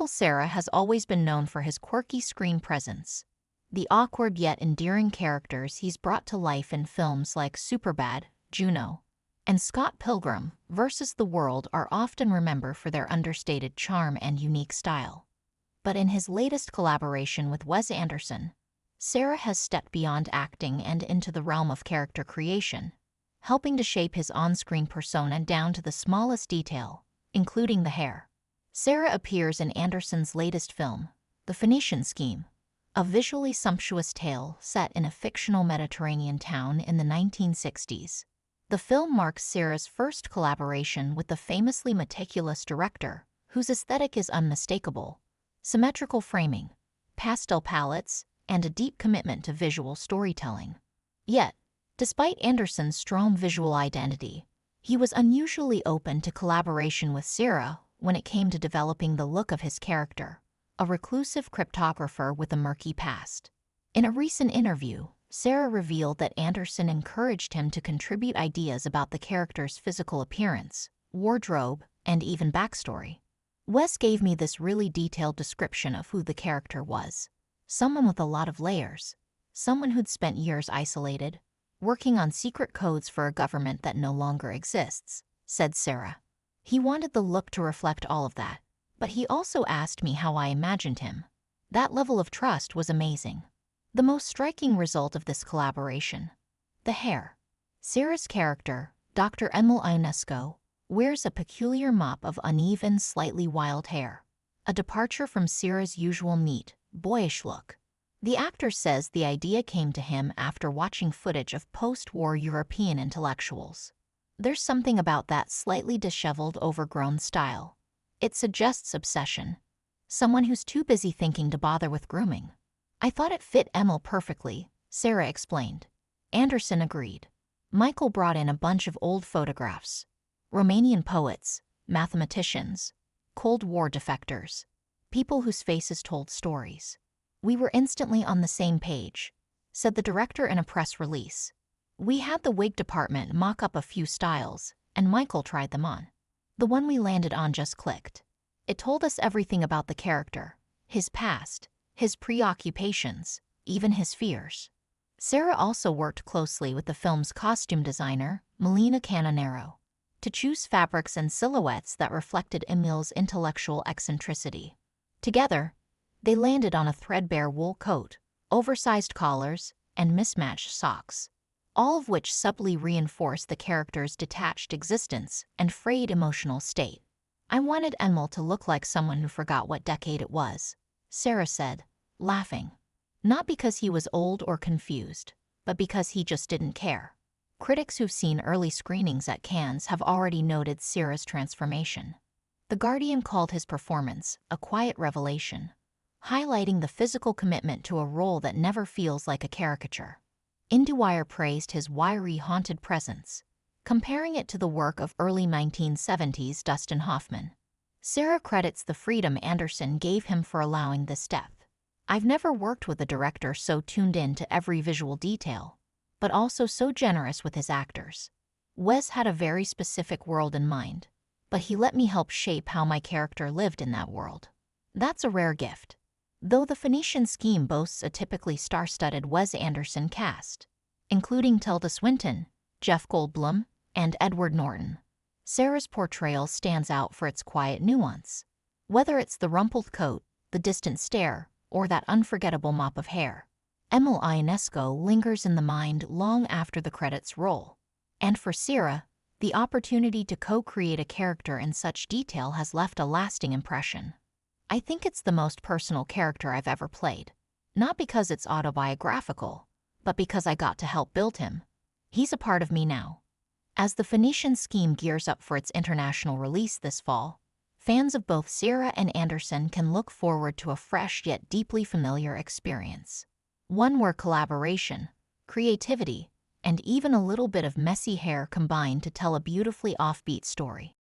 Cera has always been known for his quirky screen presence. The awkward yet endearing characters he's brought to life in films like Superbad, Juno, and Scott Pilgrim vs. the World are often remembered for their understated charm and unique style. But in his latest collaboration with Wes Anderson, Cera has stepped beyond acting and into the realm of character creation, helping to shape his on-screen persona down to the smallest detail, including the hair. Cera appears in Anderson's latest film, The Phoenician Scheme, a visually sumptuous tale set in a fictional Mediterranean town in the 1960s. The film marks Cera's first collaboration with the famously meticulous director, whose aesthetic is unmistakable: symmetrical framing, pastel palettes, and a deep commitment to visual storytelling. Yet, despite Anderson's strong visual identity, he was unusually open to collaboration with Cera when it came to developing the look of his character, a reclusive cryptographer with a murky past. In a recent interview, Cera revealed that Anderson encouraged him to contribute ideas about the character's physical appearance, wardrobe, and even backstory. Wes gave me this really detailed description of who the character was: someone with a lot of layers, someone who'd spent years isolated, working on secret codes for a government that no longer exists, said Cera. He wanted the look to reflect all of that, but he also asked me how I imagined him. That level of trust was amazing. The most striking result of this collaboration: the hair. Cera's character, Dr. Emil Ionesco, wears a peculiar mop of uneven, slightly wild hair, a departure from Cera's usual neat, boyish look. The actor says the idea came to him after watching footage of post-war European intellectuals. There's something about that slightly disheveled, overgrown style. It suggests obsession. Someone who's too busy thinking to bother with grooming. I thought it fit Emil perfectly, Cera explained. Anderson agreed. Michael brought in a bunch of old photographs. Romanian poets, mathematicians, Cold War defectors, people whose faces told stories. We were instantly on the same page, said the director in a press release. We had the wig department mock up a few styles, and Michael tried them on. The one we landed on just clicked. It told us everything about the character, his past, his preoccupations, even his fears. Cera also worked closely with the film's costume designer, Melina Canonero, to choose fabrics and silhouettes that reflected Emil's intellectual eccentricity. Together, they landed on a threadbare wool coat, oversized collars, and mismatched socks, all of which subtly reinforced the character's detached existence and frayed emotional state. I wanted Emil to look like someone who forgot what decade it was, Cera said, laughing. Not because he was old or confused, but because he just didn't care. Critics who've seen early screenings at Cannes have already noted Cera's transformation. The Guardian called his performance a quiet revelation, highlighting the physical commitment to a role that never feels like a caricature. IndieWire praised his wiry, haunted presence, comparing it to the work of early 1970s Dustin Hoffman. Cera credits the freedom Anderson gave him for allowing this depth. I've never worked with a director so tuned in to every visual detail, but also so generous with his actors. Wes had a very specific world in mind, but he let me help shape how my character lived in that world. That's a rare gift. Though The Phoenician Scheme boasts a typically star-studded Wes Anderson cast, including Tilda Swinton, Jeff Goldblum, and Edward Norton, Cera's portrayal stands out for its quiet nuance. Whether it's the rumpled coat, the distant stare, or that unforgettable mop of hair, Emil Ionesco lingers in the mind long after the credits roll. And for Cera, the opportunity to co-create a character in such detail has left a lasting impression. I think it's the most personal character I've ever played, not because it's autobiographical, but because I got to help build him. He's a part of me now. As The Phoenician Scheme gears up for its international release this fall, fans of both Cera and Anderson can look forward to a fresh yet deeply familiar experience. One where collaboration, creativity, and even a little bit of messy hair combine to tell a beautifully offbeat story.